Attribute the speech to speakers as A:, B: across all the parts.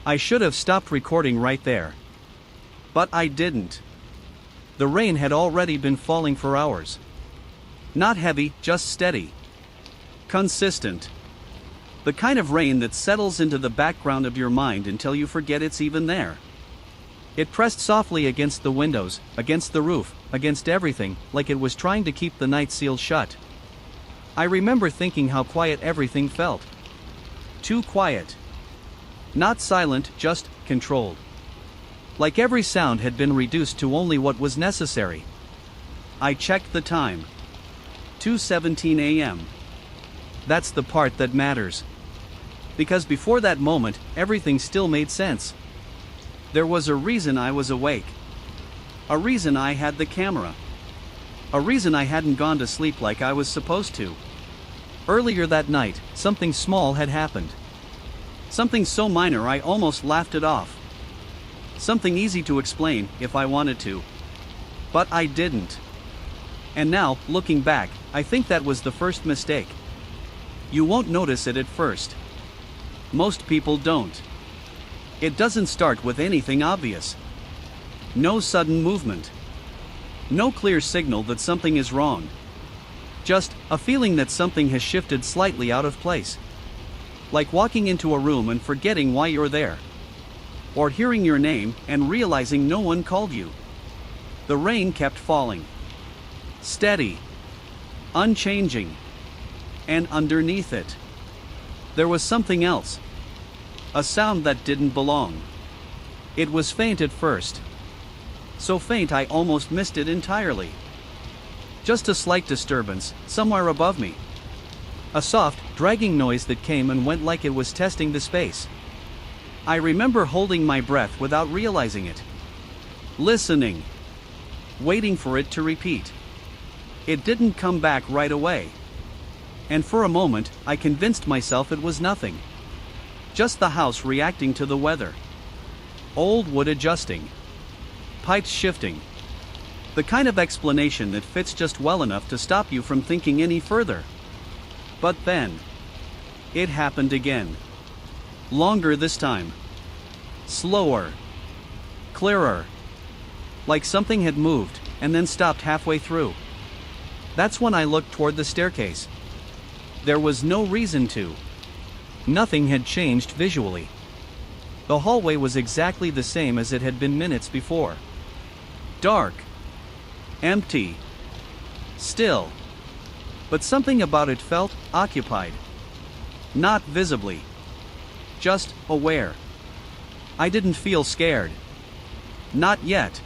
A: I should have stopped recording right there. But I didn't. The rain had already been falling for hours. Not heavy, just steady. Consistent. The kind of rain that settles into the background of your mind until you forget it's even there. It pressed softly against the windows, against the roof, against everything, like it was trying to keep the night sealed shut. I remember thinking how quiet everything felt. Too quiet. Not silent, just controlled. Like every sound had been reduced to only what was necessary. I checked the time. 2:17 a.m. That's the part that matters. Because before that moment, everything still made sense. There was a reason I was awake. A reason I had the camera. A reason I hadn't gone to sleep like I was supposed to. Earlier that night, something small had happened. Something so minor I almost laughed it off. Something easy to explain, if I wanted to. But I didn't. And now, looking back, I think that was the first mistake. You won't notice it at first. Most people don't. It doesn't start with anything obvious. No sudden movement. No clear signal that something is wrong. Just a feeling that something has shifted slightly out of place. Like walking into a room and forgetting why you're there. Or hearing your name and realizing no one called you. The rain kept falling. Steady. Unchanging. And underneath it, there was something else. A sound that didn't belong. It was faint at first. So faint I almost missed it entirely. Just a slight disturbance, somewhere above me. A soft, dragging noise that came and went like it was testing the space. I remember holding my breath without realizing it. Listening. Waiting for it to repeat. It didn't come back right away. And for a moment, I convinced myself it was nothing. Just the house reacting to the weather. Old wood adjusting. Pipes shifting. The kind of explanation that fits just well enough to stop you from thinking any further. But then, it happened again. Longer this time. Slower. Clearer. Like something had moved, and then stopped halfway through. That's when I looked toward the staircase. There was no reason to. Nothing had changed visually. The hallway was exactly the same as it had been minutes before. Dark. Empty. Still. But something about it felt occupied. Not visibly. Just aware. I didn't feel scared. Not yet.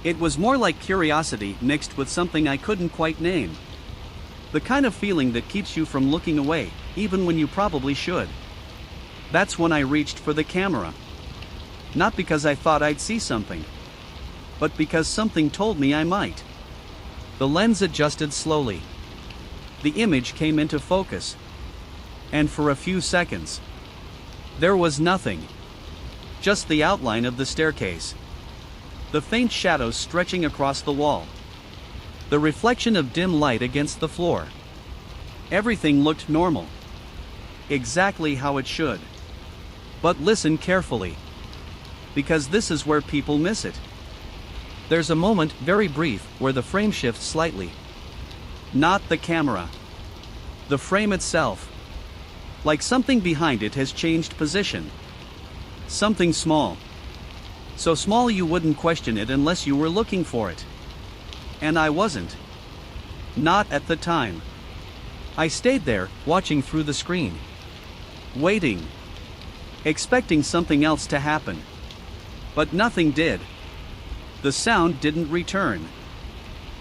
A: It was more like curiosity mixed with something I couldn't quite name. The kind of feeling that keeps you from looking away, even when you probably should. That's when I reached for the camera. Not because I thought I'd see something, but because something told me I might. The lens adjusted slowly. The image came into focus. And for a few seconds, there was nothing. Just the outline of the staircase. The faint shadows stretching across the wall. The reflection of dim light against the floor. Everything looked normal. Exactly how it should. But listen carefully. Because this is where people miss it. There's a moment, very brief, where the frame shifts slightly. Not the camera. The frame itself. Like something behind it has changed position. Something small. So small you wouldn't question it unless you were looking for it. And I wasn't. Not at the time. I stayed there, watching through the screen. Waiting. Expecting something else to happen. But nothing did. The sound didn't return.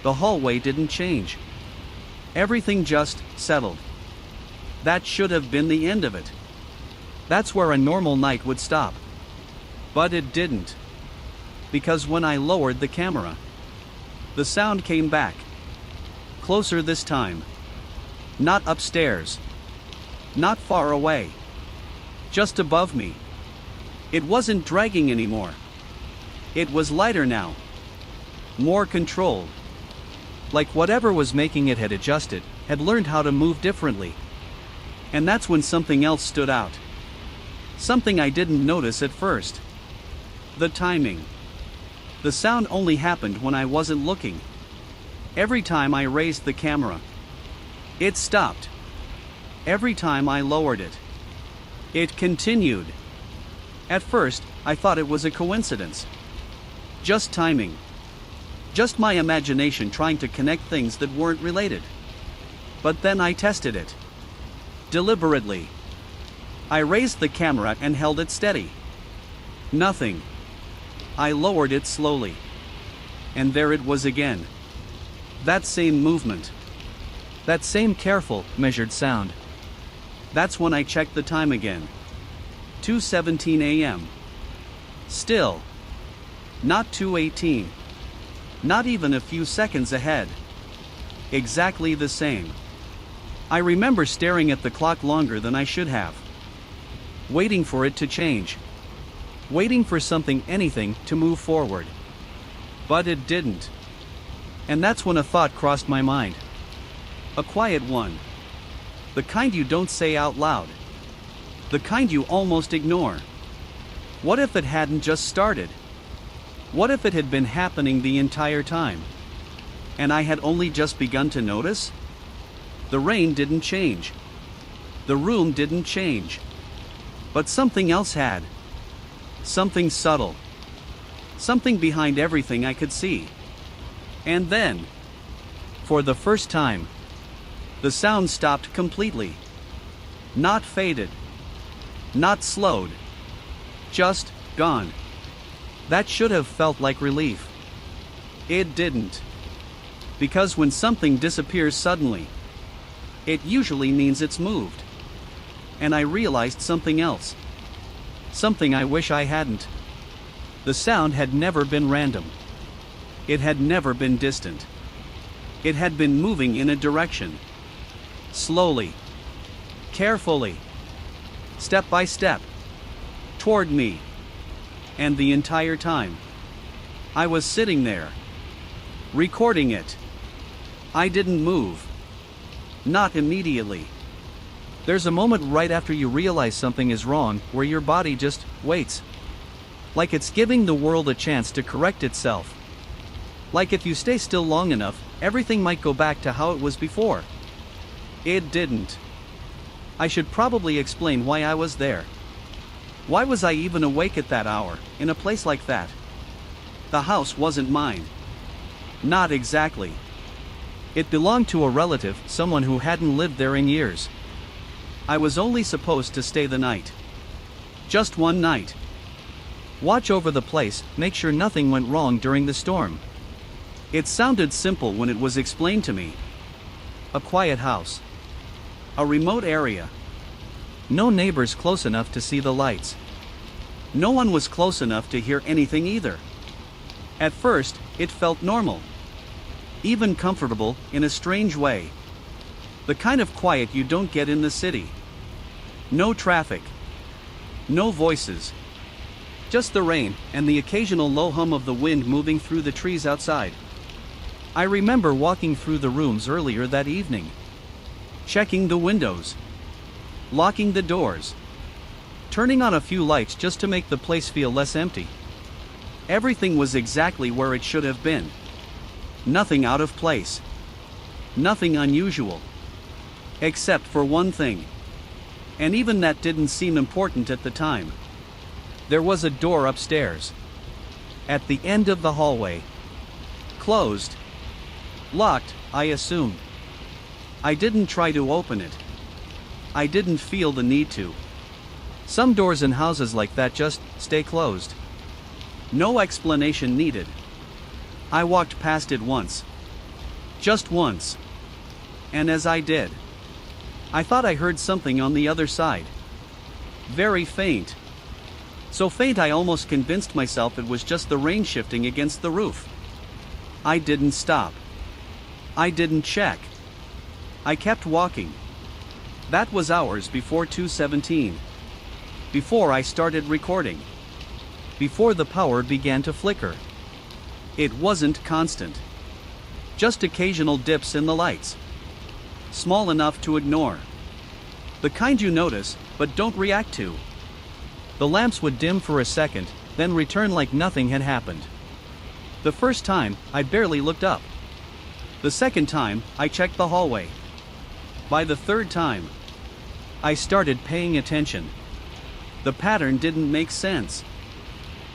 A: The hallway didn't change. Everything just settled. That should have been the end of it. That's where a normal night would stop. But it didn't. Because when I lowered the camera, the sound came back. Closer this time. Not upstairs. Not far away. Just above me. It wasn't dragging anymore. It was lighter now. More controlled. Like whatever was making it had adjusted, had learned how to move differently. And that's when something else stood out. Something I didn't notice at first. The timing. The sound only happened when I wasn't looking. Every time I raised the camera, it stopped. Every time I lowered it, it continued. At first, I thought it was a coincidence. Just timing. Just my imagination trying to connect things that weren't related. But then I tested it. Deliberately. I raised the camera and held it steady. Nothing. I lowered it slowly. And there it was again. That same movement. That same careful, measured sound. That's when I checked the time again. 2:17 a.m. Still. Not 2:18. Not even a few seconds ahead. Exactly the same. I remember staring at the clock longer than I should have. Waiting for it to change. Waiting for something, anything, to move forward. But it didn't. And that's when a thought crossed my mind. A quiet one. The kind you don't say out loud. The kind you almost ignore. What if it hadn't just started? What if it had been happening the entire time? And I had only just begun to notice? The rain didn't change. The room didn't change. But something else had. Something subtle. Something behind everything I could see. And then, for the first time, the sound stopped completely. Not faded. Not slowed. Just gone. That should have felt like relief. It didn't. Because when something disappears suddenly, it usually means it's moved. And I realized something else. Something I wish I hadn't. The sound had never been random. It had never been distant. It had been moving in a direction. Slowly. Carefully. Step by step. Toward me. And the entire time, I was sitting there. Recording it. I didn't move. Not immediately. There's a moment right after you realize something is wrong where your body just waits. Like it's giving the world a chance to correct itself. Like if you stay still long enough, everything might go back to how it was before. It didn't. I should probably explain why I was there. Why was I even awake at that hour, in a place like that? The house wasn't mine. Not exactly. It belonged to a relative, someone who hadn't lived there in years. I was only supposed to stay the night. Just one night. Watch over the place, make sure nothing went wrong during the storm. It sounded simple when it was explained to me. A quiet house. A remote area. No neighbors close enough to see the lights. No one was close enough to hear anything either. At first, it felt normal. Even comfortable, in a strange way. The kind of quiet you don't get in the city. No traffic. No voices. Just the rain, and the occasional low hum of the wind moving through the trees outside. I remember walking through the rooms earlier that evening. Checking the windows. Locking the doors. Turning on a few lights just to make the place feel less empty. Everything was exactly where it should have been. Nothing out of place. Nothing unusual. Except for one thing. And even that didn't seem important at the time. There was a door upstairs. At the end of the hallway. Closed. Locked, I assumed. I didn't try to open it. I didn't feel the need to. Some doors in houses like that just stay closed. No explanation needed. I walked past it once. Just once. And as I did, I thought I heard something on the other side. Very faint. So faint I almost convinced myself it was just the rain shifting against the roof. I didn't stop. I didn't check. I kept walking. That was hours before 2:17. Before I started recording. Before the power began to flicker. It wasn't constant. Just occasional dips in the lights. Small enough to ignore. The kind you notice, but don't react to. The lamps would dim for a second, then return like nothing had happened. The first time, I barely looked up. The second time, I checked the hallway. By the third time, I started paying attention. The pattern didn't make sense.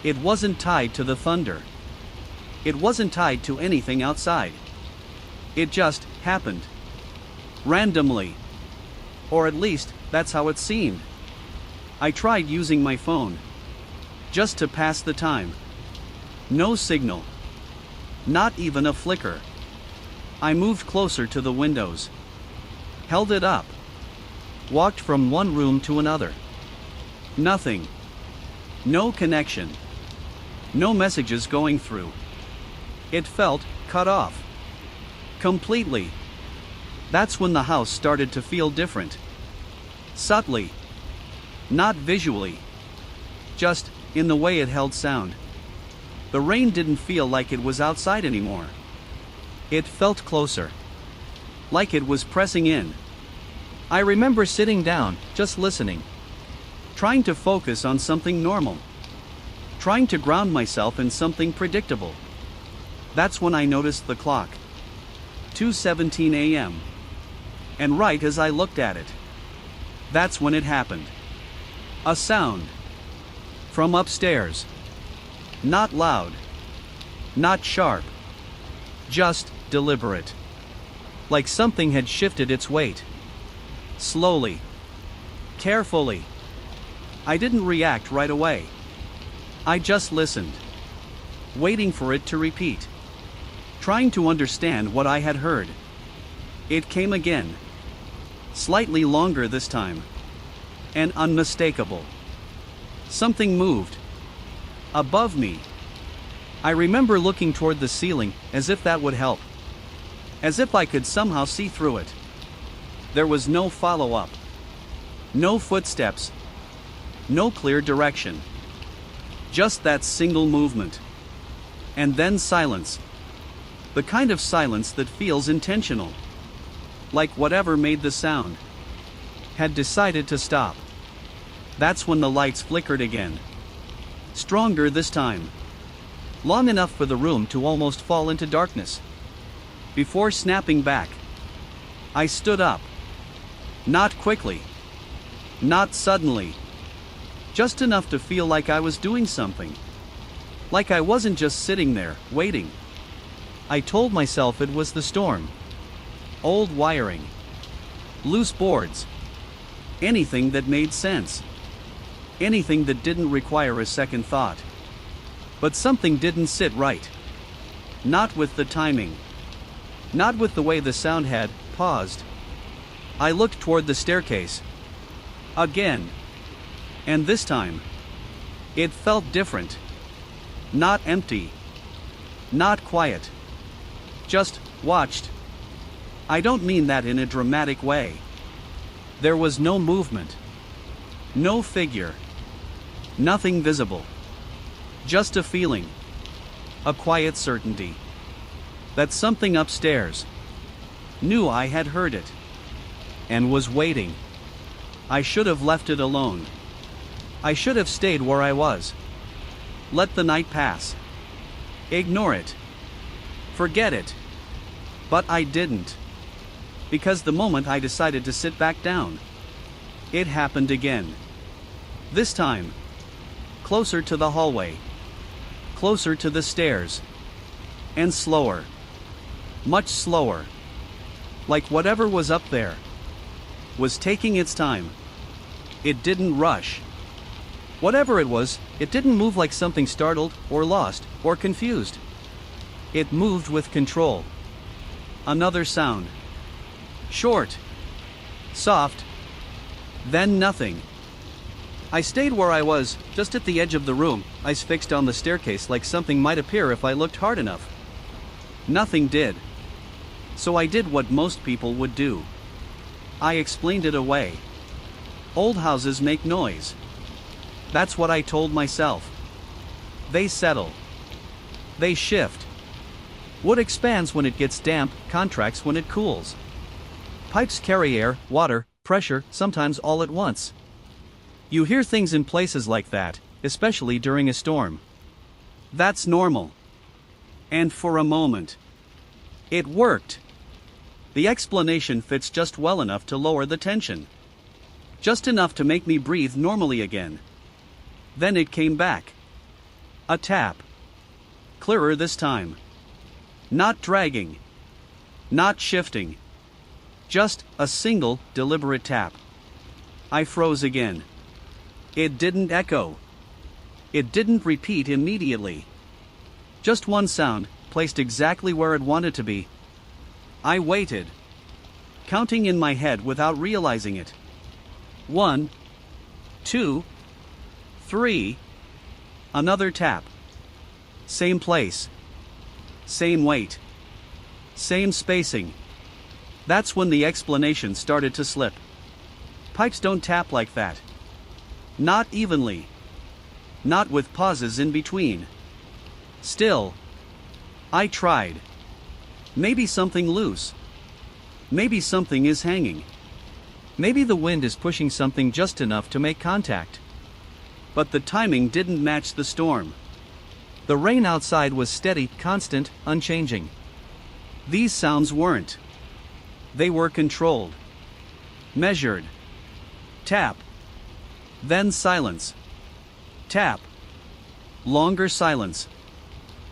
A: It wasn't tied to the thunder. It wasn't tied to anything outside. It just happened. Randomly. Or at least, that's how it seemed. I tried using my phone. Just to pass the time. No signal. Not even a flicker. I moved closer to the windows. Held it up. Walked from one room to another. Nothing. No connection. No messages going through. It felt cut off. Completely. That's when the house started to feel different. Subtly. Not visually. Just in the way it held sound. The rain didn't feel like it was outside anymore. It felt closer. Like it was pressing in. I remember sitting down, just listening. Trying to focus on something normal. Trying to ground myself in something predictable. That's when I noticed the clock. 2:17 a.m. And right as I looked at it, that's when it happened. A sound. From upstairs. Not loud. Not sharp. Just deliberate. Like something had shifted its weight. Slowly. Carefully. I didn't react right away. I just listened. Waiting for it to repeat. Trying to understand what I had heard. It came again. Slightly longer this time. And unmistakable. Something moved. Above me. I remember looking toward the ceiling, as if that would help. As if I could somehow see through it. There was no follow-up. No footsteps. No clear direction. Just that single movement. And then silence. The kind of silence that feels intentional. Like whatever made the sound had decided to stop. That's when the lights flickered again. Stronger this time. Long enough for the room to almost fall into darkness. Before snapping back, I stood up. Not quickly. Not suddenly. Just enough to feel like I was doing something. Like I wasn't just sitting there, waiting. I told myself it was the storm. Old wiring. Loose boards. Anything that made sense. Anything that didn't require a second thought. But something didn't sit right. Not with the timing. Not with the way the sound had paused. I looked toward the staircase. Again. And this time, it felt different. Not empty. Not quiet. Just watched. I don't mean that in a dramatic way. There was no movement. No figure. Nothing visible. Just a feeling. A quiet certainty. That something upstairs knew I had heard it. And was waiting. I should have left it alone. I should have stayed where I was. Let the night pass. Ignore it. Forget it. But I didn't. Because the moment I decided to sit back down, it happened again. This time, closer to the hallway. Closer to the stairs. And slower. Much slower. Like whatever was up there was taking its time. It didn't rush. Whatever it was, it didn't move like something startled, or lost, or confused. It moved with control. Another sound. Short. Soft. Then nothing. I stayed where I was, just at the edge of the room, eyes fixed on the staircase like something might appear if I looked hard enough. Nothing did. So I did what most people would do. I explained it away. Old houses make noise. That's what I told myself. They settle. They shift. Wood expands when it gets damp, contracts when it cools. Pipes carry air, water, pressure, sometimes all at once. You hear things in places like that, especially during a storm. That's normal. And for a moment, it worked. The explanation fits just well enough to lower the tension. Just enough to make me breathe normally again. Then it came back. A tap. Clearer this time. Not dragging. Not shifting. Just a single, deliberate tap. I froze again. It didn't echo. It didn't repeat immediately. Just one sound, placed exactly where it wanted to be. I waited, counting in my head without realizing it. 1, 2, 3. Another tap. Same place. Same weight. Same spacing. That's when the explanation started to slip. Pipes don't tap like that. Not evenly. Not with pauses in between. Still. I tried. Maybe something loose. Maybe something is hanging. Maybe the wind is pushing something just enough to make contact. But the timing didn't match the storm. The rain outside was steady, constant, unchanging. These sounds weren't. They were controlled. Measured. Tap. Then silence. Tap. Longer silence.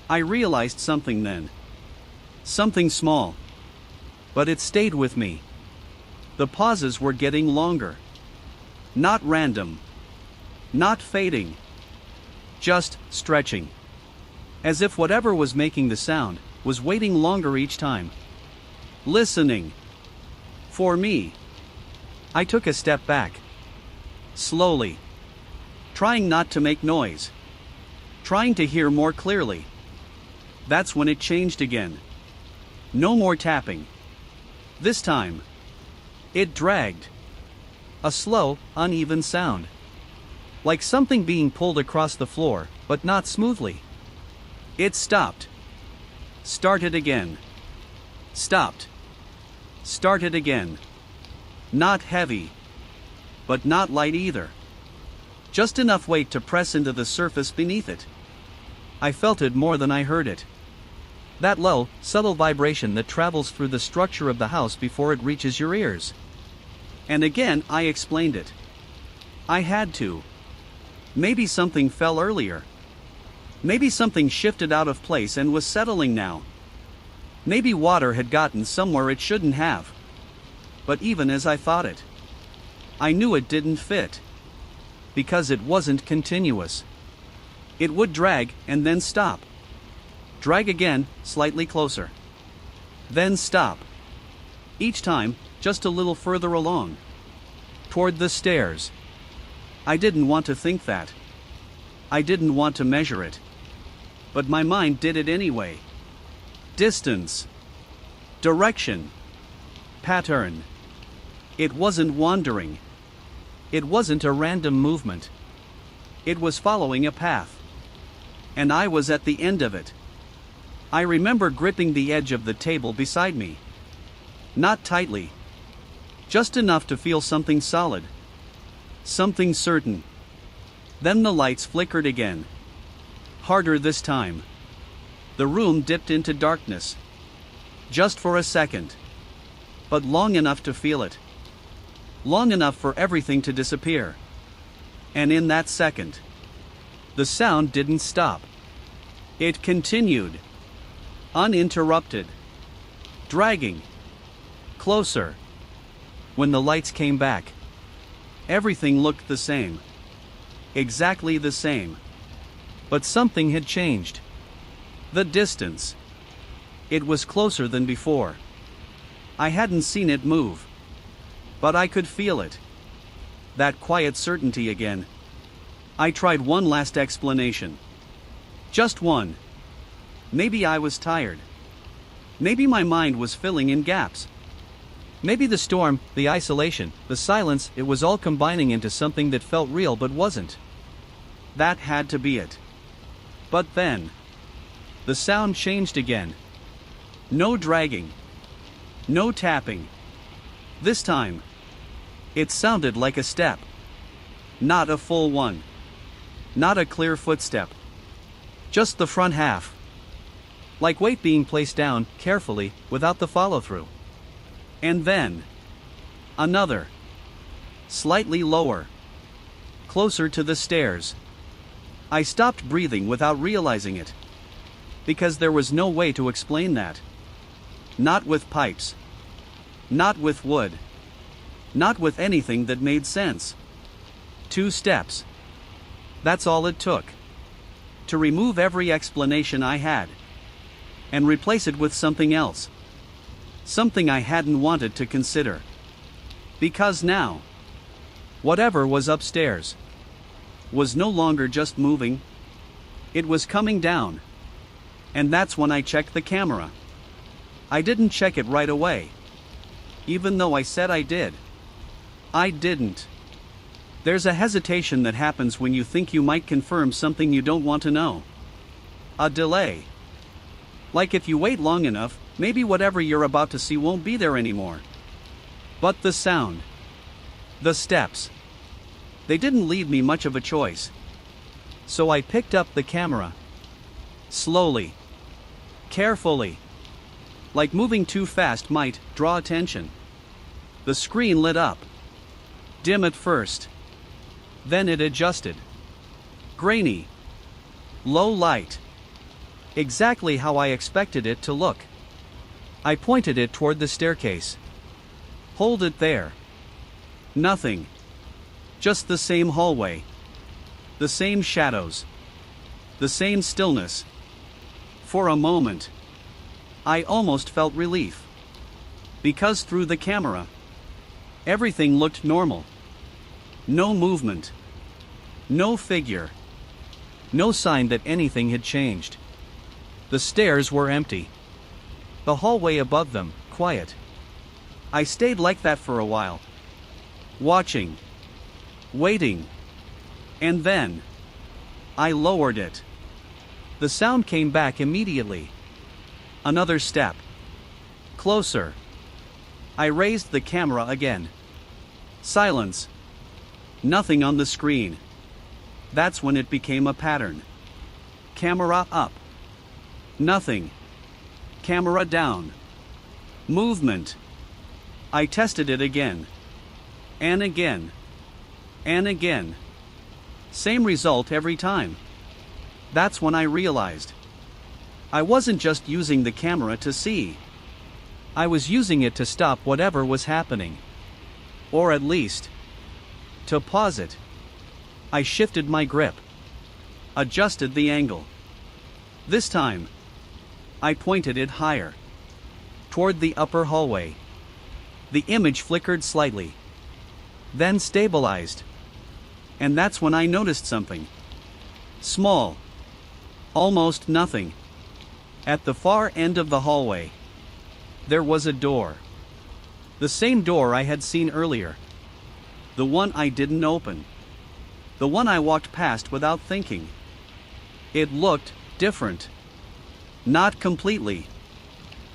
A: I realized something then. Something small. But it stayed with me. The pauses were getting longer. Not random. Not fading. Just stretching. As if whatever was making the sound was waiting longer each time. Listening. For me. I took a step back. Slowly. Trying not to make noise. Trying to hear more clearly. That's when it changed again. No more tapping. This time, it dragged. A slow, uneven sound. Like something being pulled across the floor, but not smoothly. It stopped. Started again. Stopped. Started again. Not heavy. But not light either. Just enough weight to press into the surface beneath it. I felt it more than I heard it. That low, subtle vibration that travels through the structure of the house before it reaches your ears. And again I explained it. I had to. Maybe something fell earlier. Maybe something shifted out of place and was settling now. Maybe water had gotten somewhere it shouldn't have. But even as I thought it, I knew it didn't fit. Because it wasn't continuous. It would drag and then stop. Drag again, slightly closer. Then stop. Each time, just a little further along. Toward the stairs. I didn't want to think that. I didn't want to measure it. But my mind did it anyway. Distance. Direction. Pattern. It wasn't wandering. It wasn't a random movement. It was following a path. And I was at the end of it. I remember gripping the edge of the table beside me. Not tightly. Just enough to feel something solid. Something certain. Then the lights flickered again. Harder this time. The room dipped into darkness. Just for a second. But long enough to feel it. Long enough for everything to disappear. And in that second, the sound didn't stop. It continued. Uninterrupted. Dragging. Closer. When the lights came back, everything looked the same. Exactly the same. But something had changed. The distance. It was closer than before. I hadn't seen it move. But I could feel it. That quiet certainty again. I tried one last explanation. Just one. Maybe I was tired. Maybe my mind was filling in gaps. Maybe the storm, the isolation, the silence, it was all combining into something that felt real but wasn't. That had to be it. But then, the sound changed again. No dragging. No tapping. This time, it sounded like a step. Not a full one. Not a clear footstep. Just the front half. Like weight being placed down, carefully, without the follow-through. And then another. Slightly lower. Closer to the stairs. I stopped breathing without realizing it. Because there was no way to explain that. Not with pipes. Not with wood. Not with anything that made sense. 2 steps. That's all it took. To remove every explanation I had. And replace it with something else. Something I hadn't wanted to consider. Because now, whatever was upstairs was no longer just moving. It was coming down. And that's when I checked the camera. I didn't check it right away. Even though I said I did. I didn't. There's a hesitation that happens when you think you might confirm something you don't want to know. A delay. Like if you wait long enough, maybe whatever you're about to see won't be there anymore. But the sound. The steps. They didn't leave me much of a choice. So I picked up the camera. Slowly. Carefully. Like moving too fast might draw attention. The screen lit up. Dim at first. Then it adjusted. Grainy. Low light. Exactly how I expected it to look. I pointed it toward the staircase. Hold it there. Nothing. Just the same hallway. The same shadows. The same stillness. For a moment, I almost felt relief. Because through the camera, everything looked normal. No movement. No figure. No sign that anything had changed. The stairs were empty. The hallway above them, quiet. I stayed like that for a while. Watching. Waiting. And then I lowered it. The sound came back immediately. Another step. Closer. I raised the camera again. Silence. Nothing on the screen. That's when it became a pattern. Camera up. Nothing. Camera down. Movement. I tested it again. And again. And again. Same result every time. That's when I realized. I wasn't just using the camera to see. I was using it to stop whatever was happening. Or at least, to pause it. I shifted my grip. Adjusted the angle. This time, I pointed it higher. Toward the upper hallway. The image flickered slightly. Then stabilized. And that's when I noticed something. Small. Almost nothing. At the far end of the hallway, there was a door. The same door I had seen earlier. The one I didn't open. The one I walked past without thinking. It looked different. Not completely.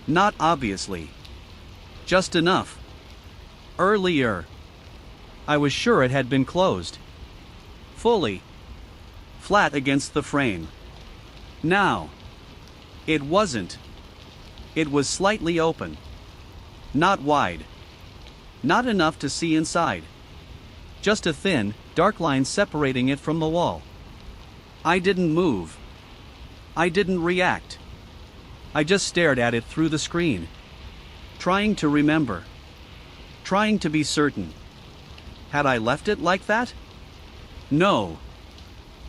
A: Not obviously. Just enough. Earlier, I was sure it had been closed. Fully. Flat against the frame. Now, it wasn't. It was slightly open. Not wide. Not enough to see inside. Just a thin, dark line separating it from the wall. I didn't move. I didn't react. I just stared at it through the screen. Trying to remember. Trying to be certain. Had I left it like that? No.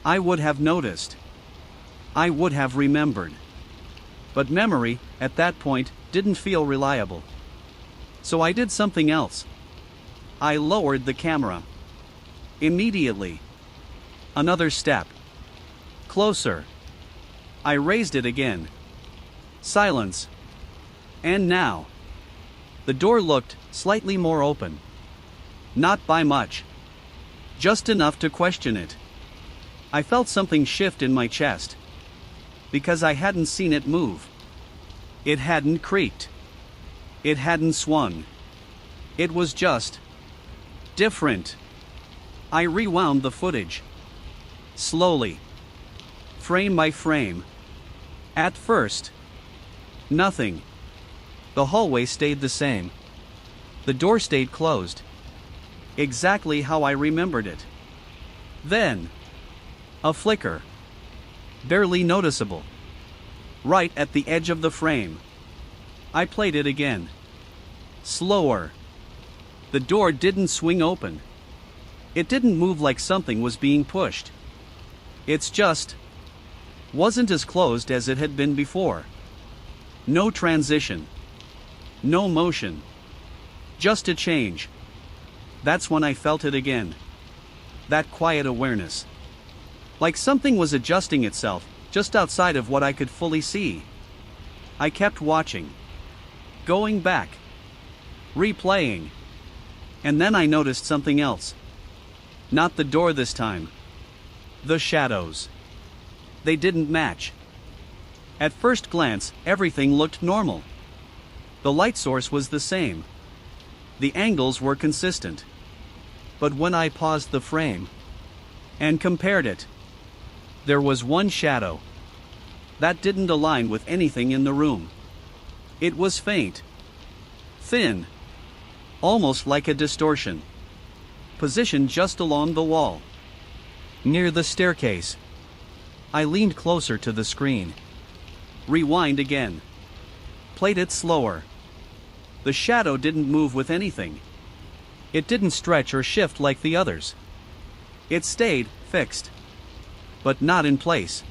A: I would have noticed. I would have remembered. But memory, at that point, didn't feel reliable. So I did something else. I lowered the camera. Immediately. Another step. Closer. I raised it again. Silence. And now. The door looked slightly more open. Not by much. Just enough to question it. I felt something shift in my chest. Because I hadn't seen it move. It hadn't creaked. It hadn't swung. It was just different. I rewound the footage. Slowly. Frame by frame. At first, nothing. The hallway stayed the same. The door stayed closed. Exactly how I remembered it. Then, a flicker. Barely noticeable. Right at the edge of the frame. I played it again. Slower. The door didn't swing open. It didn't move like something was being pushed. It's just wasn't as closed as it had been before. No transition. No motion. Just a change. That's when I felt it again. That quiet awareness. Like something was adjusting itself, just outside of what I could fully see. I kept watching. Going back. Replaying. And then I noticed something else. Not the door this time. The shadows. They didn't match. At first glance, everything looked normal. The light source was the same. The angles were consistent. But when I paused the frame and compared it, there was one shadow that didn't align with anything in the room. It was faint, thin, almost like a distortion, positioned just along the wall, near the staircase. I leaned closer to the screen. Rewind again. Played it slower. The shadow didn't move with anything. It didn't stretch or shift like the others. It stayed fixed. But not in place.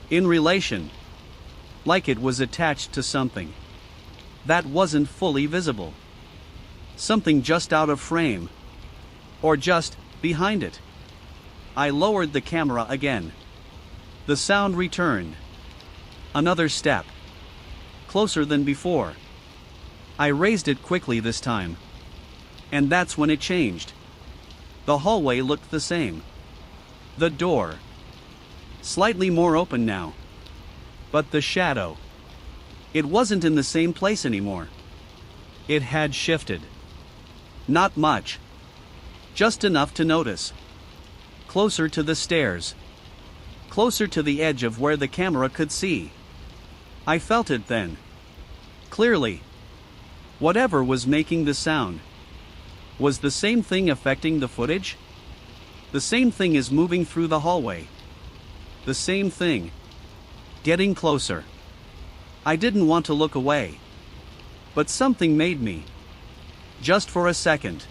A: In relation. Like it was attached to something that wasn't fully visible. Something just out of frame. Or just behind it. I lowered the camera again. The sound returned. Another step. Closer than before. I raised it quickly this time. And that's when it changed. The hallway looked the same. The door. Slightly more open now. But the shadow. It wasn't in the same place anymore. It had shifted. Not much. Just enough to notice. Closer to the stairs. Closer to the edge of where the camera could see. I felt it then. Clearly. Whatever was making the sound. Was the same thing affecting the footage? The same thing is moving through the hallway. The same thing. Getting closer. I didn't want to look away. But something made me. Just for a second.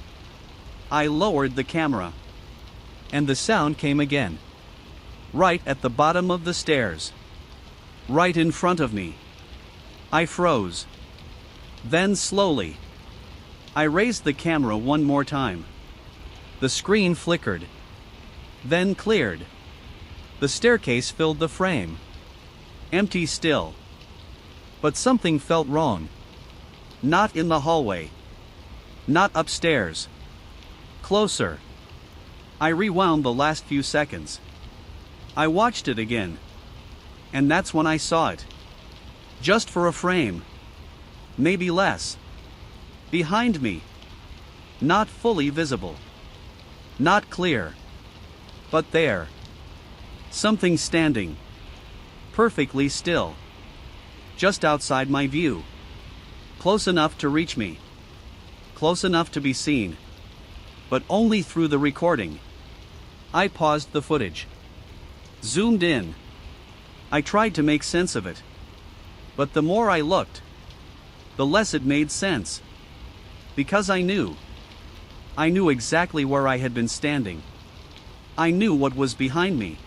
A: I lowered the camera. And the sound came again. Right at the bottom of the stairs. Right in front of me. I froze. Then slowly. I raised the camera one more time. The screen flickered. Then cleared. The staircase filled the frame. Empty still. But something felt wrong. Not in the hallway. Not upstairs. Closer. I rewound the last few seconds. I watched it again. And that's when I saw it. Just for a frame. Maybe less. Behind me. Not fully visible. Not clear. But there. Something standing. Perfectly still. Just outside my view. Close enough to reach me. Close enough to be seen. But only through the recording. I paused the footage. Zoomed in. I tried to make sense of it. But the more I looked, the less it made sense. Because I knew. I knew exactly where I had been standing. I knew what was behind me.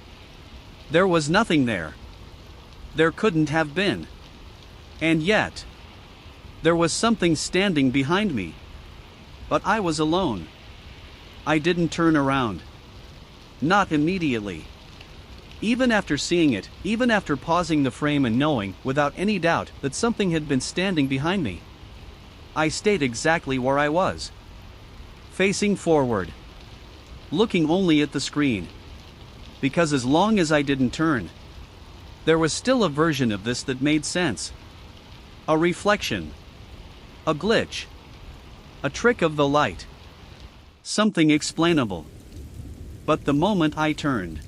A: There was nothing there. There couldn't have been. And yet, there was something standing behind me. But I was alone. I didn't turn around. Not immediately. Even after seeing it, even after pausing the frame and knowing, without any doubt, that something had been standing behind me, I stayed exactly where I was. Facing forward. Looking only at the screen. Because as long as I didn't turn, there was still a version of this that made sense. A reflection. A glitch. A trick of the light. Something explainable. But the moment I turned,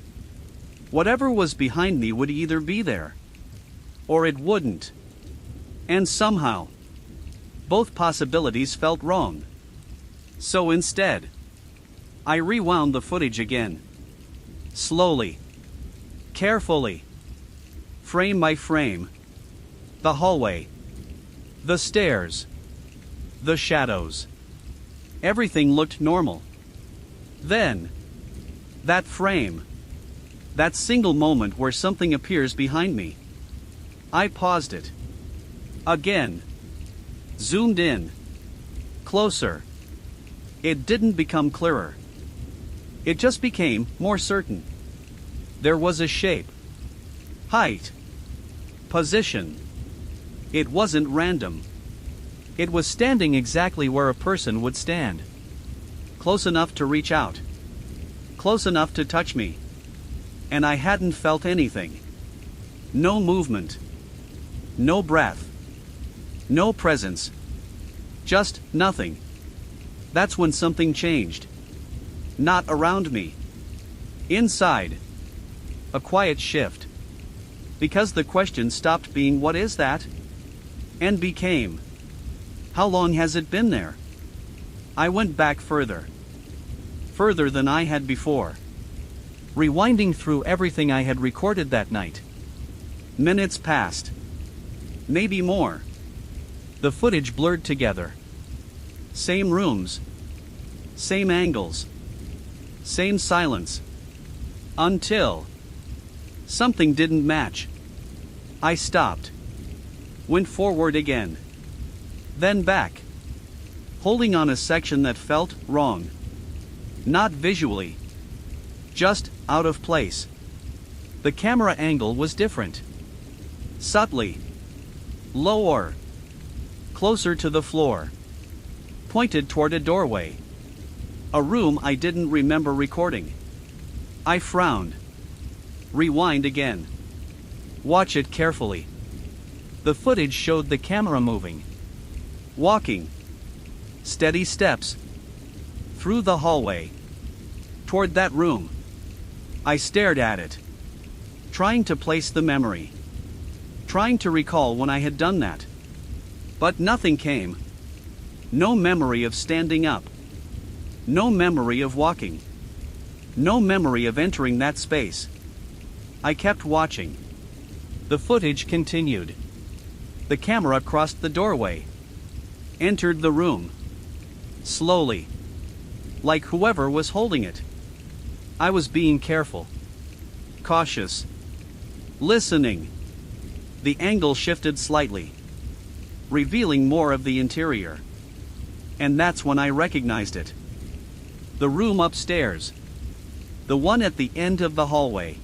A: whatever was behind me would either be there, or it wouldn't. And somehow, both possibilities felt wrong. So instead, I rewound the footage again. Slowly, carefully, frame by frame. The hallway, the stairs, the shadows. Everything looked normal. Then, that frame, that single moment where something appears behind me. I paused it. Again. Zoomed in. Closer. It didn't become clearer. It just became more certain. There was a shape. Height. Position. It wasn't random. It was standing exactly where a person would stand. Close enough to reach out. Close enough to touch me. And I hadn't felt anything. No movement. No breath. No presence. Just nothing. That's when something changed. Not around me. Inside. A quiet shift. Because the question stopped being "what is that?" and became, "how long has it been there?" I went back further. Further than I had before. Rewinding through everything I had recorded that night. Minutes passed. Maybe more. The footage blurred together. Same rooms. Same angles. Same silence. Until something didn't match. I stopped. Went forward again. Then back. Holding on a section that felt wrong. Not visually. Just out of place. The camera angle was different. Subtly. Lower. Closer to the floor. Pointed toward a doorway. A room I didn't remember recording. I frowned. Rewind again. Watch it carefully. The footage showed the camera moving. Walking. Steady steps. Through the hallway. Toward that room. I stared at it. Trying to place the memory. Trying to recall when I had done that. But nothing came. No memory of standing up. No memory of walking. No memory of entering that space. I kept watching. The footage continued. The camera crossed the doorway. Entered the room. Slowly. Like whoever was holding it. I was being careful. Cautious. Listening. The angle shifted slightly. Revealing more of the interior. And that's when I recognized it. The room upstairs. The one at the end of the hallway.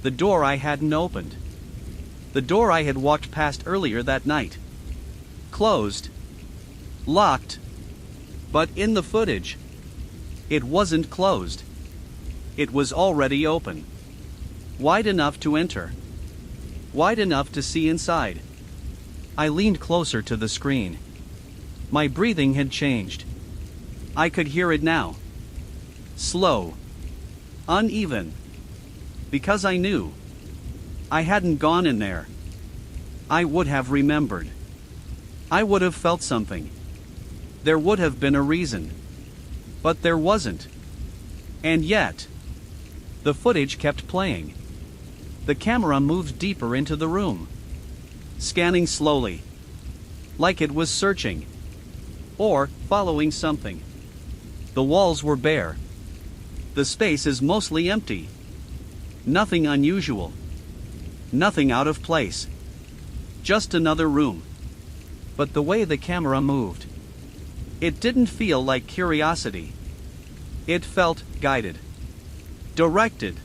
A: The door I hadn't opened. The door I had walked past earlier that night. Closed. Locked. But in the footage, it wasn't closed. It was already open. Wide enough to enter. Wide enough to see inside. I leaned closer to the screen. My breathing had changed. I could hear it now. Slow. Uneven. Because I knew. I hadn't gone in there. I would have remembered. I would have felt something. There would have been a reason. But there wasn't. And yet, the footage kept playing. The camera moved deeper into the room. Scanning slowly. Like it was searching. Or following something. The walls were bare. The space is mostly empty. Nothing unusual. Nothing out of place. Just another room. But the way the camera moved, it didn't feel like curiosity. It felt guided. Directed.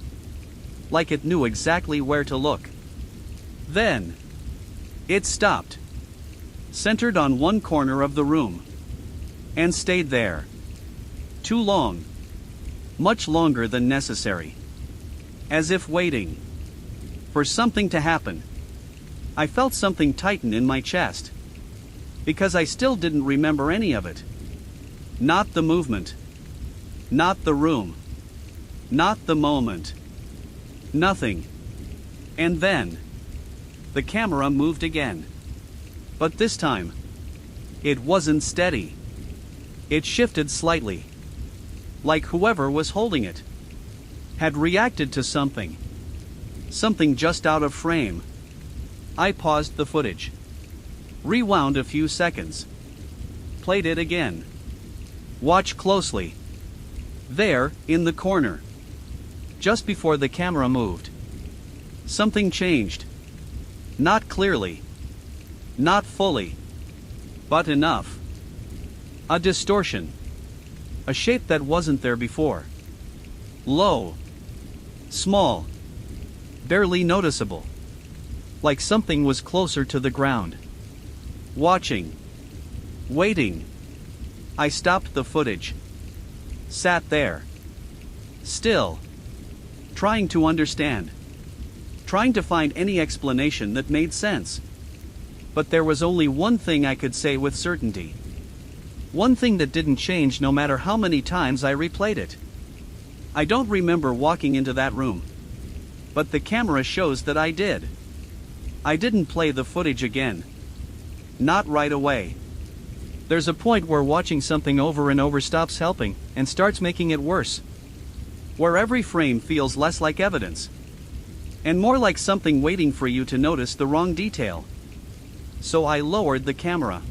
A: Like it knew exactly where to look. Then, it stopped. Centered on one corner of the room. And stayed there. Too long. Much longer than necessary. As if waiting. For something to happen. I felt something tighten in my chest. Because I still didn't remember any of it. Not the movement. Not the room. Not the moment. Nothing. And then, the camera moved again. But this time, it wasn't steady. It shifted slightly. Like whoever was holding it had reacted to something. Something just out of frame. I paused the footage. Rewound a few seconds. Played it again. Watch closely. There, in the corner. Just before the camera moved. Something changed. Not clearly. Not fully. But enough. A distortion. A shape that wasn't there before. Low. Small. Barely noticeable. Like something was closer to the ground. Watching. Waiting. I stopped the footage. Sat there. Still. Trying to understand. Trying to find any explanation that made sense. But there was only one thing I could say with certainty. One thing that didn't change no matter how many times I replayed it. I don't remember walking into that room. But the camera shows that I did. I didn't play the footage again. Not right away. There's a point where watching something over and over stops helping and starts making it worse. Where every frame feels less like evidence and more like something waiting for you to notice the wrong detail. So I lowered the camera.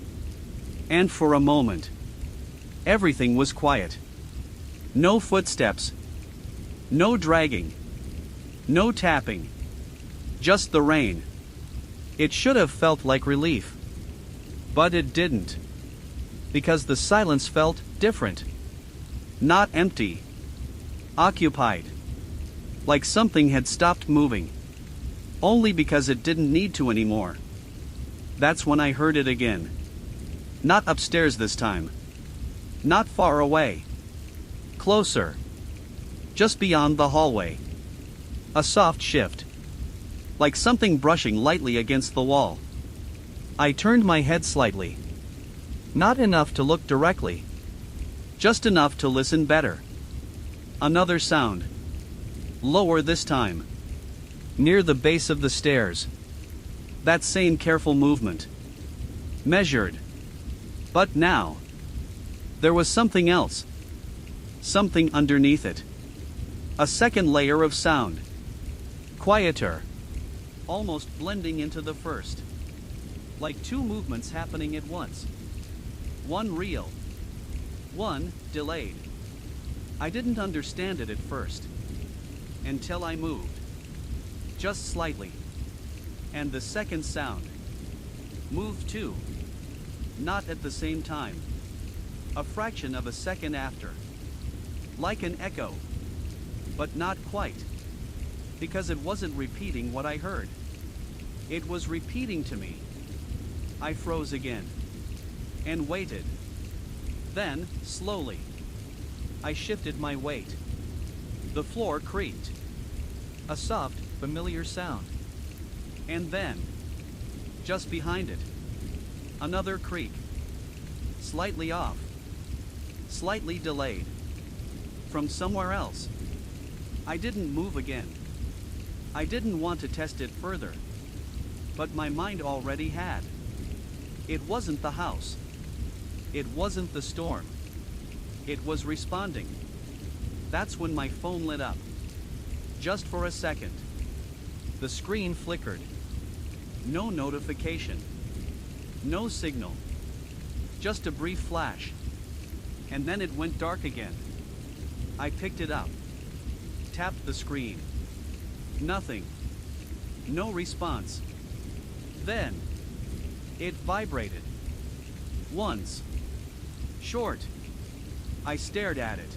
A: And for a moment, everything was quiet. No footsteps. No dragging. No tapping. Just the rain. It should have felt like relief. But it didn't. Because the silence felt different. Not empty. Occupied. Like something had stopped moving. Only because it didn't need to anymore. That's when I heard it again. Not upstairs this time. Not far away. Closer. Just beyond the hallway. A soft shift. Like something brushing lightly against the wall. I turned my head slightly. Not enough to look directly. Just enough to listen better. Another sound. Lower this time. Near the base of the stairs. That same careful movement. Measured. But now, there was something else. Something underneath it. A second layer of sound. Quieter. Almost blending into the first. Like two movements happening at once. One real. One delayed. I didn't understand it at first. Until I moved. Just slightly. And the second sound moved too. Not at the same time. A fraction of a second after. Like an echo. But not quite. Because it wasn't repeating what I heard. It was repeating to me. I froze again. And waited. Then, slowly, I shifted my weight. The floor creaked. A soft, familiar sound. And then, just behind it, another creak. Slightly off. Slightly delayed. From somewhere else. I didn't move again. I didn't want to test it further. But my mind already had. It wasn't the house. It wasn't the storm. It was responding. That's when my phone lit up. Just for a second. The screen flickered. No notification. No signal. Just a brief flash. And then it went dark again. I picked it up. Tapped the screen. Nothing. No response. Then, it vibrated. Once. Short. I stared at it.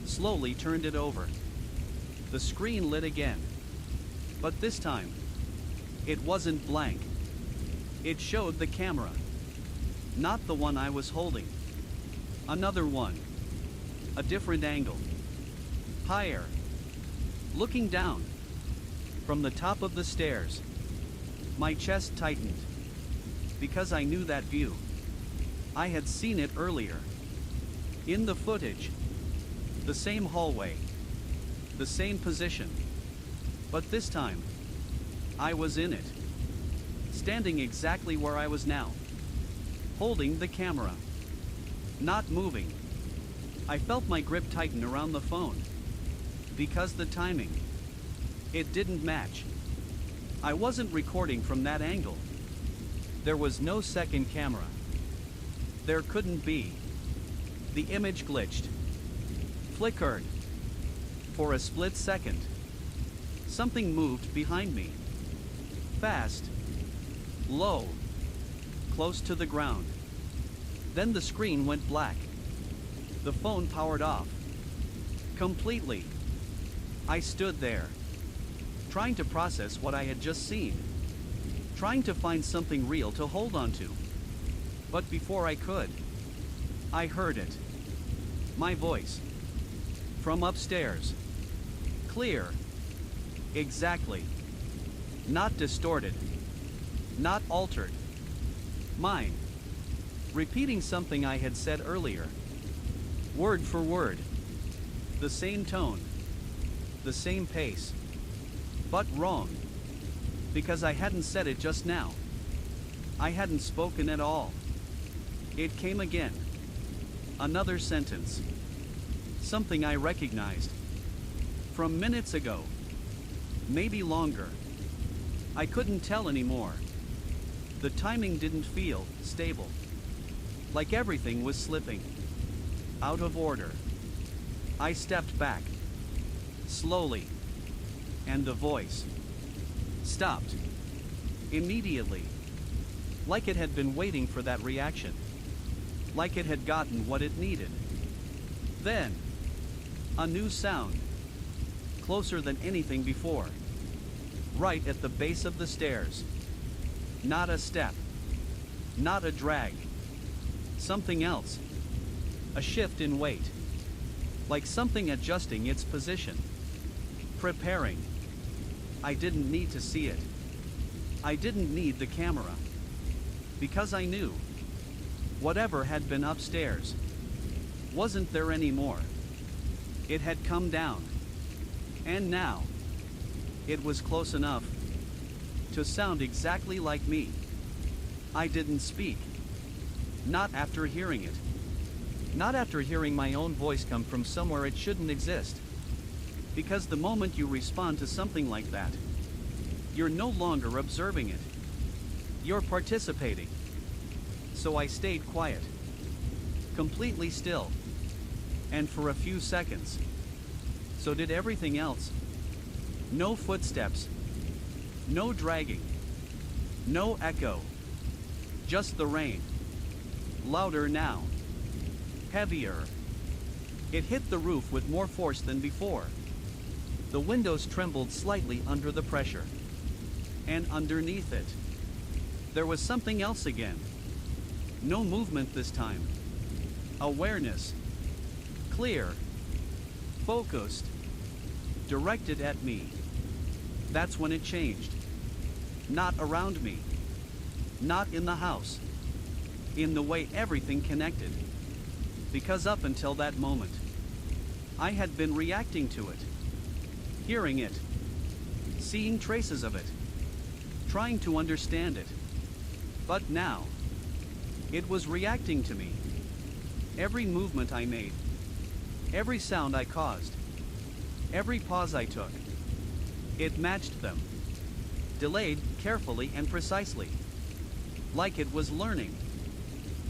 A: Slowly turned it over. The screen lit again. But this time, it wasn't blank. It showed the camera. Not the one I was holding. Another one. A different angle. Higher. Looking down. From the top of the stairs. My chest tightened. Because I knew that view. I had seen it earlier. In the footage. The same hallway. The same position. But this time, I was in it. Standing exactly where I was now. Holding the camera. Not moving. I felt my grip tighten around the phone. Because the timing. It didn't match. I wasn't recording from that angle. There was no second camera. There couldn't be. The image glitched. Flickered. For a split second. Something moved behind me. Fast. Low. Close to the ground. Then the screen went black. The phone powered off. Completely. I stood there. Trying to process what I had just seen. Trying to find something real to hold on to. But before I could, I heard it. My voice. From upstairs. Clear. Exactly. Not distorted. Not altered. Mine. Repeating something I had said earlier. Word for word. The same tone. The same pace. But wrong. Because I hadn't said it just now. I hadn't spoken at all. It came again. Another sentence. Something I recognized. From minutes ago. Maybe longer. I couldn't tell anymore. The timing didn't feel stable. Like everything was slipping. Out of order. I stepped back. Slowly. And the voice stopped. Immediately. Like it had been waiting for that reaction. Like it had gotten what it needed. Then, a new sound. Closer than anything before. Right at the base of the stairs. Not a step. Not a drag. Something else. A shift in weight. Like something adjusting its position. Preparing. I didn't need to see it. I didn't need the camera. Because I knew. Whatever had been upstairs wasn't there anymore. It had come down. And now, it was close enough to sound exactly like me. I didn't speak. Not after hearing it. Not after hearing my own voice come from somewhere it shouldn't exist. Because the moment you respond to something like that, you're no longer observing it. You're participating. So I stayed quiet. Completely still. And for a few seconds. So did everything else. No footsteps. No dragging. No echo. Just the rain. Louder now. Heavier. It hit the roof with more force than before. The windows trembled slightly under the pressure. And underneath it, there was something else again. No movement this time. Awareness. Clear. Focused. Directed at me. That's when it changed. Not around me. Not in the house. In the way everything connected. Because up until that moment, I had been reacting to it. Hearing it. Seeing traces of it. Trying to understand it. But now, it was reacting to me. Every movement I made. Every sound I caused. Every pause I took. It matched them. Delayed, carefully and precisely. Like it was learning.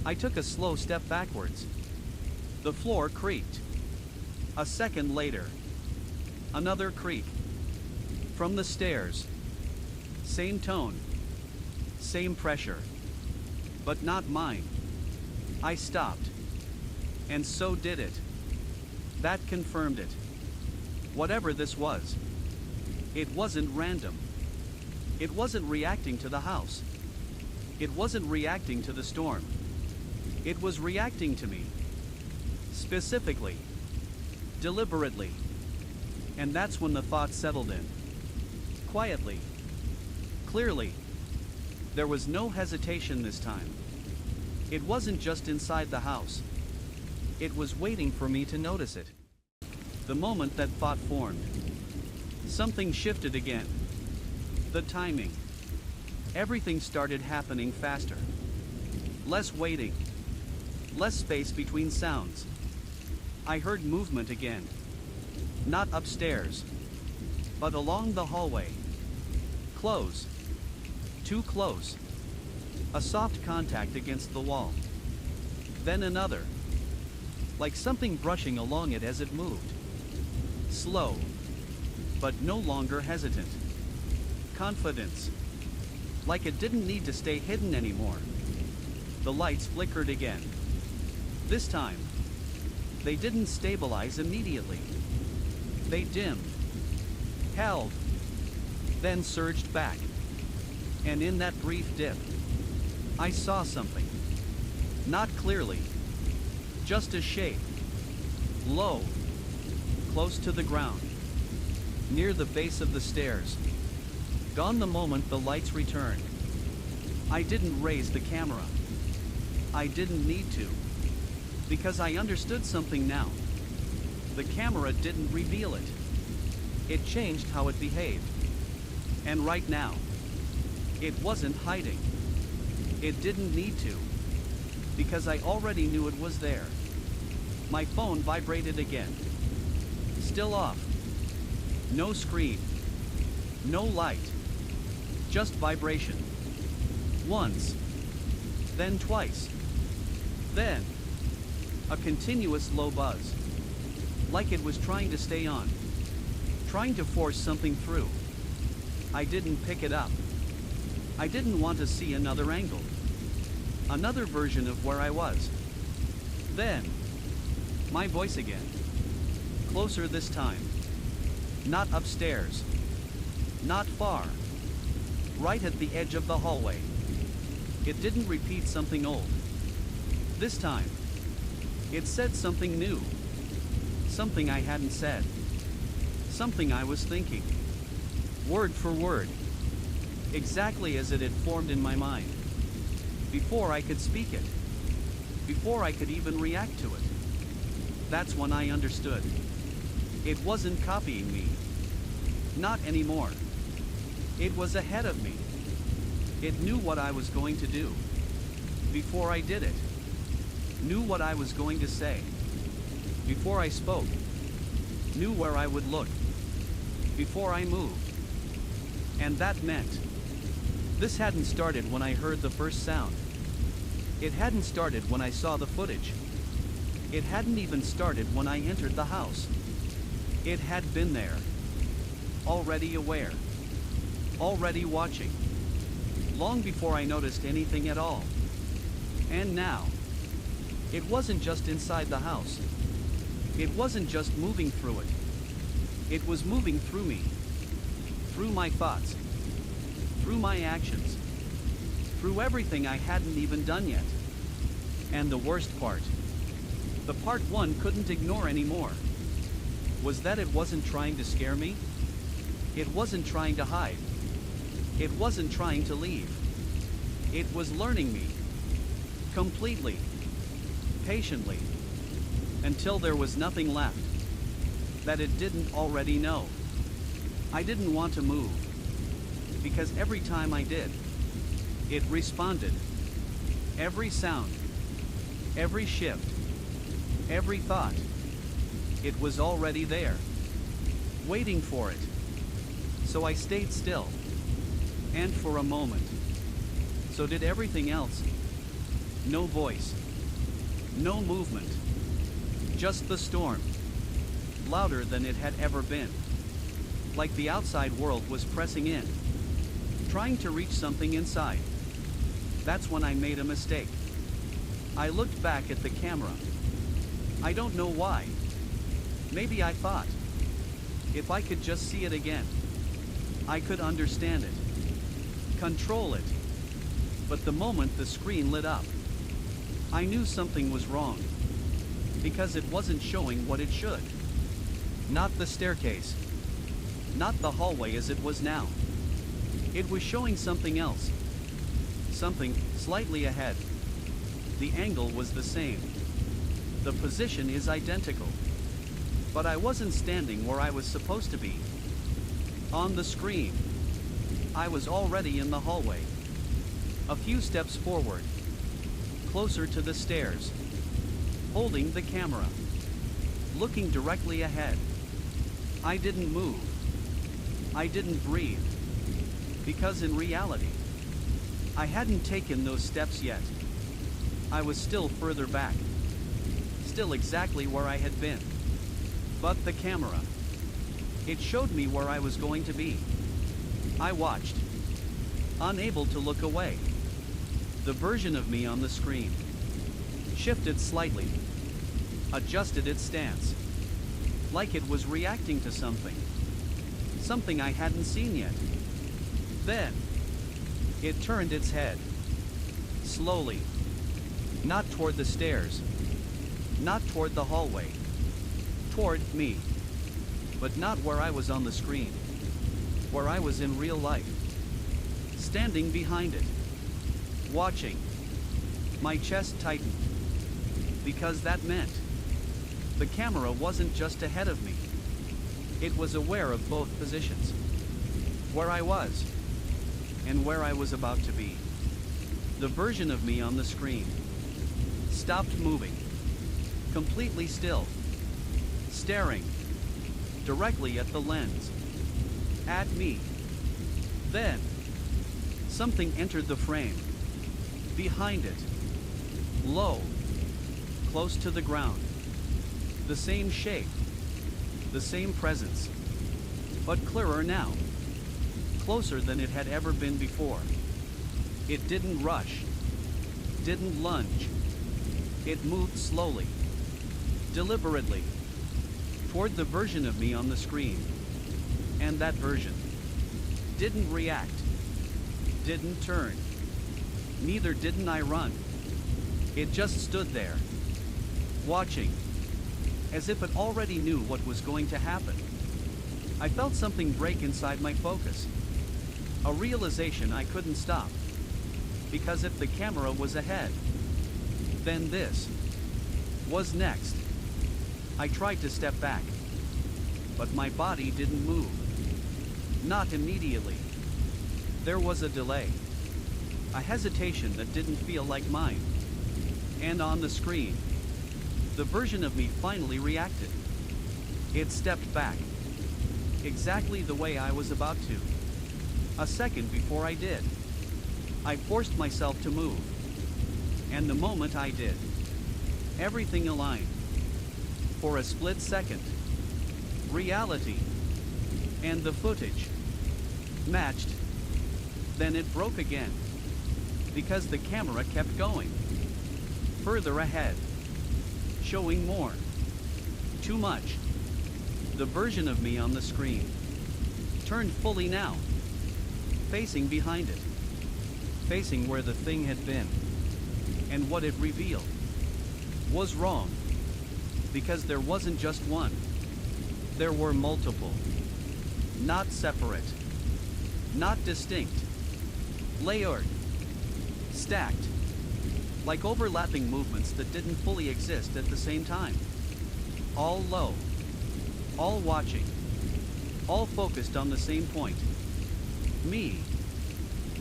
A: I took a slow step backwards. The floor creaked. A second later. Another creak. From the stairs. Same tone. Same pressure. But not mine. I stopped. And so did it. That confirmed it. Whatever this was. It wasn't random. It wasn't reacting to the house. It wasn't reacting to the storm. It was reacting to me. Specifically. Deliberately. And that's when the thought settled in. Quietly. Clearly. There was no hesitation this time. It wasn't just inside the house. It was waiting for me to notice it. The moment that thought formed, something shifted again. The timing. Everything started happening faster. Less waiting. Less space between sounds. I heard movement again. Not upstairs, but along the hallway. Close. Too close. A soft contact against the wall. Then another. Like something brushing along it as it moved. Slow. But no longer hesitant. Confidence. Like it didn't need to stay hidden anymore. The lights flickered again. This time, they didn't stabilize immediately. They dimmed, held, then surged back. And in that brief dip, I saw something. Not clearly. Just a shape. Low. Close to the ground. Near the base of the stairs. Gone the moment the lights returned. I didn't raise the camera. I didn't need to. Because I understood something now. The camera didn't reveal it. It changed how it behaved. And right now, it wasn't hiding. It didn't need to. Because I already knew it was there. My phone vibrated again. Still off. No screen. No light. Just vibration. Once. Then twice. Then. A continuous low buzz. Like it was trying to stay on. Trying to force something through. I didn't pick it up. I didn't want to see another angle. Another version of where I was. Then. My voice again. Closer this time. Not upstairs. Not far. Right at the edge of the hallway. It didn't repeat something old. This time. It said something new. Something I hadn't said. Something I was thinking. Word for word. Exactly as it had formed in my mind. Before I could speak it. Before I could even react to it. That's when I understood. It wasn't copying me. Not anymore. It was ahead of me. It knew what I was going to do. Before I did it. Knew what I was going to say. Before I spoke. Knew where I would look. Before I moved. And that meant. This hadn't started when I heard the first sound. It hadn't started when I saw the footage. It hadn't even started when I entered the house. It had been there. Already aware. Already watching. Long before I noticed anything at all. And now. It wasn't just inside the house. It wasn't just moving through it. It was moving through me. Through my thoughts. Through my actions. Through everything I hadn't even done yet. And the worst part. The part one couldn't ignore anymore. Was that it wasn't trying to scare me? It wasn't trying to hide. It wasn't trying to leave. It was learning me. Completely. Patiently. Until there was nothing left. That it didn't already know. I didn't want to move. Because every time I did, it responded. Every sound. Every shift. Every thought. It was already there. Waiting for it. So I stayed still. And for a moment. So did everything else. No voice. No movement. Just the storm. Louder than it had ever been. Like the outside world was pressing in. Trying to reach something inside. That's when I made a mistake. I looked back at the camera. I don't know why. Maybe I thought. If I could just see it again. I could understand it. Control it. But the moment the screen lit up, I knew something was wrong. Because it wasn't showing what it should. Not the staircase. Not the hallway as it was now. It was showing something else. Something slightly ahead. The angle was the same. The position is identical. But I wasn't standing where I was supposed to be. On the screen. I was already in the hallway. A few steps forward. Closer to the stairs. Holding the camera. Looking directly ahead. I didn't move. I didn't breathe. Because in reality, I hadn't taken those steps yet. I was still further back. Still exactly where I had been. But the camera. It showed me where I was going to be. I watched. Unable to look away. The version of me on the screen shifted slightly. Adjusted its stance. Like it was reacting to something. Something I hadn't seen yet. Then, it turned its head. Slowly. Not toward the stairs. Not toward the hallway. Toward me. But not where I was on the screen. Where I was in real life. Standing behind it. Watching. My chest tightened. Because that meant the camera wasn't just ahead of me. It was aware of both positions. Where I was. And where I was about to be. The version of me on the screen stopped moving. Completely still. Staring. Directly at the lens. At me. Then, something entered the frame. Behind it. Low. Close to the ground. The same shape. The same presence. But clearer now. Closer than it had ever been before. It didn't rush. Didn't lunge. It moved slowly. Deliberately. Toward the version of me on the screen. And that version didn't react. Didn't turn. Neither didn't I run. It just stood there. Watching. As if it already knew what was going to happen. I felt something break inside my focus. A realization I couldn't stop. Because if the camera was ahead, then this was next. I tried to step back. But my body didn't move. Not immediately. There was a delay. A hesitation that didn't feel like mine. And on the screen, the version of me finally reacted. It stepped back. Exactly the way I was about to. A second before I did. I forced myself to move. And the moment I did, everything aligned. For a split second. Reality. And the footage. Matched. Then it broke again. Because the camera kept going. Further ahead. Showing more. Too much. The version of me on the screen turned fully now. Facing behind it. Facing where the thing had been. And what it revealed was wrong. Because there wasn't just one. There were multiple. Not separate. Not distinct. Layered. Stacked. Like overlapping movements that didn't fully exist at the same time. All low. All watching. All focused on the same point. Me.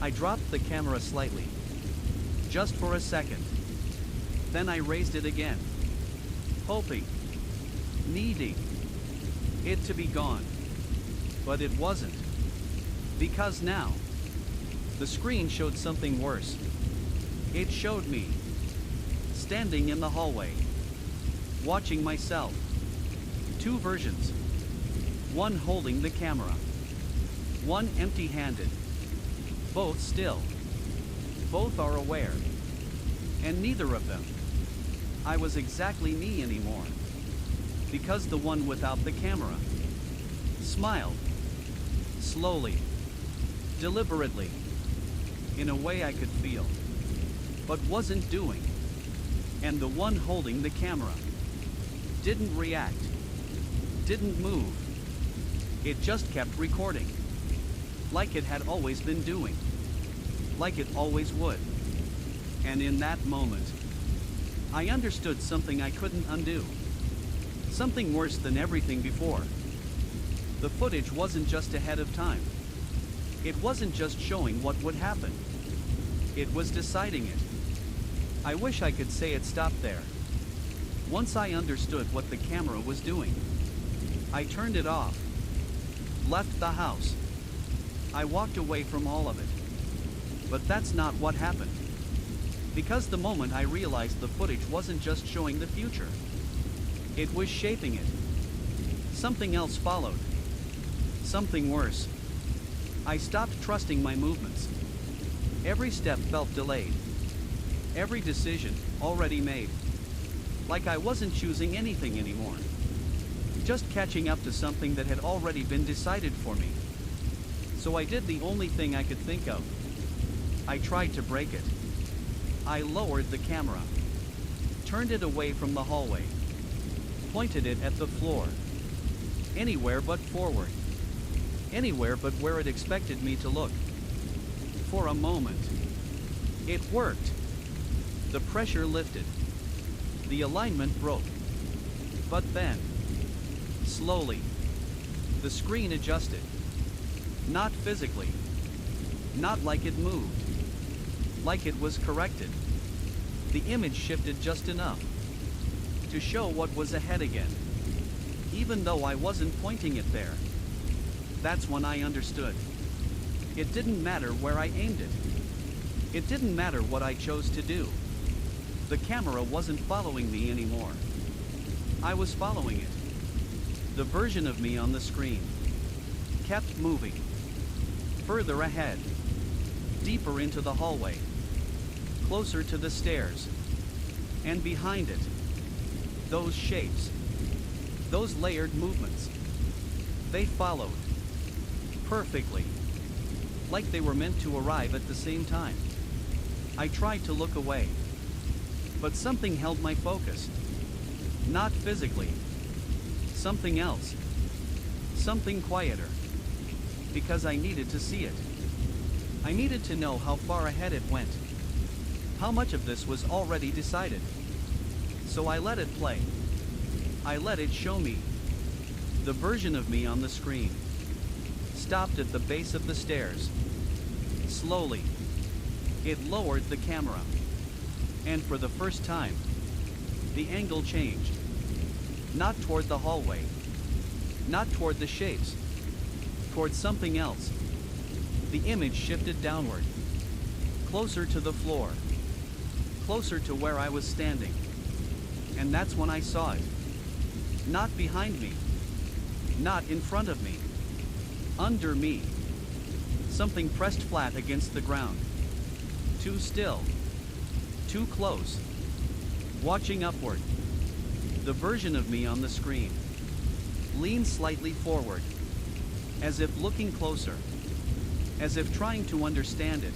A: I dropped the camera slightly. Just for a second. Then I raised it again. Hoping. Needing. It to be gone. But it wasn't. Because now, the screen showed something worse. It showed me standing in the hallway, watching myself. Two versions. One holding the camera. One empty-handed. Both still. Both are aware. And neither of them. I was exactly me anymore. Because the one without the camera smiled. Slowly. Deliberately. In a way I could feel. But wasn't doing. And the one holding the camera didn't react. Didn't move. It just kept recording. Like it had always been doing. Like it always would. And in that moment, I understood something I couldn't undo. Something worse than everything before. The footage wasn't just ahead of time. It wasn't just showing what would happen. It was deciding it. I wish I could say it stopped there. Once I understood what the camera was doing, I turned it off, left the house. I walked away from all of it. But that's not what happened. Because the moment I realized the footage wasn't just showing the future, it was shaping it. Something else followed. Something worse. I stopped trusting my movements. Every step felt delayed. Every decision already made. Like I wasn't choosing anything anymore. Just catching up to something that had already been decided for me. So I did the only thing I could think of. I tried to break it. I lowered the camera, turned it away from the hallway, pointed it at the floor. Anywhere but forward. Anywhere but where it expected me to look. For a moment, it worked. The pressure lifted. The alignment broke. But then, slowly, the screen adjusted. Not physically. Not like it moved. Like it was corrected. The image shifted just enough to show what was ahead again. Even though I wasn't pointing it there. That's when I understood. It didn't matter where I aimed it. It didn't matter what I chose to do. The camera wasn't following me anymore. I was following it. The version of me on the screen kept moving. Further ahead. Deeper into the hallway. Closer to the stairs. And behind it. Those shapes. Those layered movements. They followed. Perfectly. Like they were meant to arrive at the same time. I tried to look away. But something held my focus. Not physically. Something else. Something quieter. Because I needed to see it. I needed to know how far ahead it went. How much of this was already decided. So I let it play. I let it show me. The version of me on the screen stopped at the base of the stairs. Slowly. It lowered the camera. And for the first time, the angle changed. Not toward the hallway. Not toward the shapes. Toward something else. The image shifted downward. Closer to the floor. Closer to where I was standing. And that's when I saw it. Not behind me. Not in front of me. Under me. Something pressed flat against the ground. Too still. Too close. Watching upward. The version of me on the screen leaned slightly forward. As if looking closer. As if trying to understand it.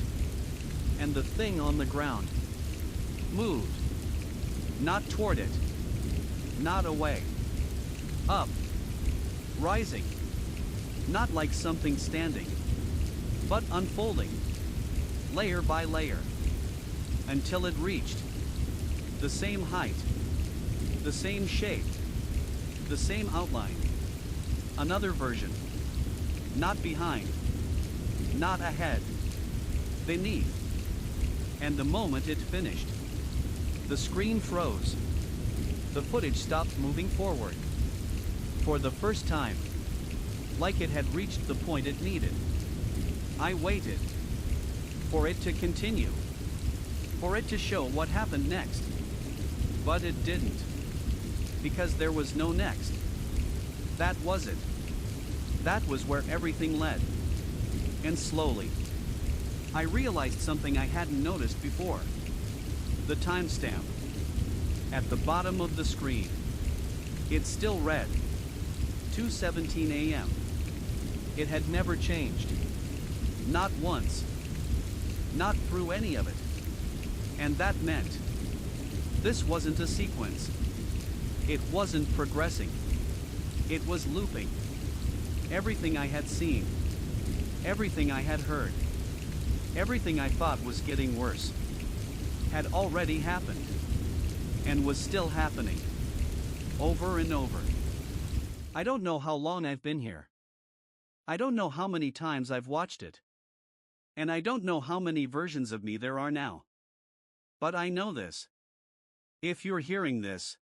A: And the thing on the ground moved. Not toward it. Not away. Up. Rising. Not like something standing. But unfolding. Layer by layer. Until it reached the same height. The same shape. The same outline. Another version. Not behind. Not ahead. Beneath. And the moment it finished, the screen froze. The footage stopped moving forward. For the first time. Like it had reached the point it needed. I waited. For it to continue. For it to show what happened next. But it didn't. Because there was no next. That was it. That was where everything led. And slowly, I realized something I hadn't noticed before. The timestamp. At the bottom of the screen. It still read 2:17 a.m. It had never changed. Not once. Not through any of it. And that meant this wasn't a sequence. It wasn't progressing. It was looping. Everything I had seen. Everything I had heard. Everything I thought was getting worse. Had already happened. And was still happening. Over and over. I don't know how long I've been here. I don't know how many times I've watched it. And I don't know how many versions of me there are now. But I know this. If you're hearing this,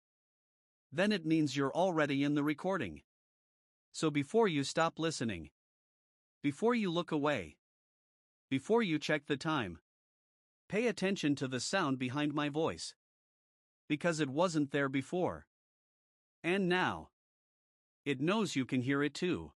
A: then it means you're already in the recording. So before you stop listening, before you look away, before you check the time, pay attention to the sound behind my voice. Because it wasn't there before. And now, it knows you can hear it too.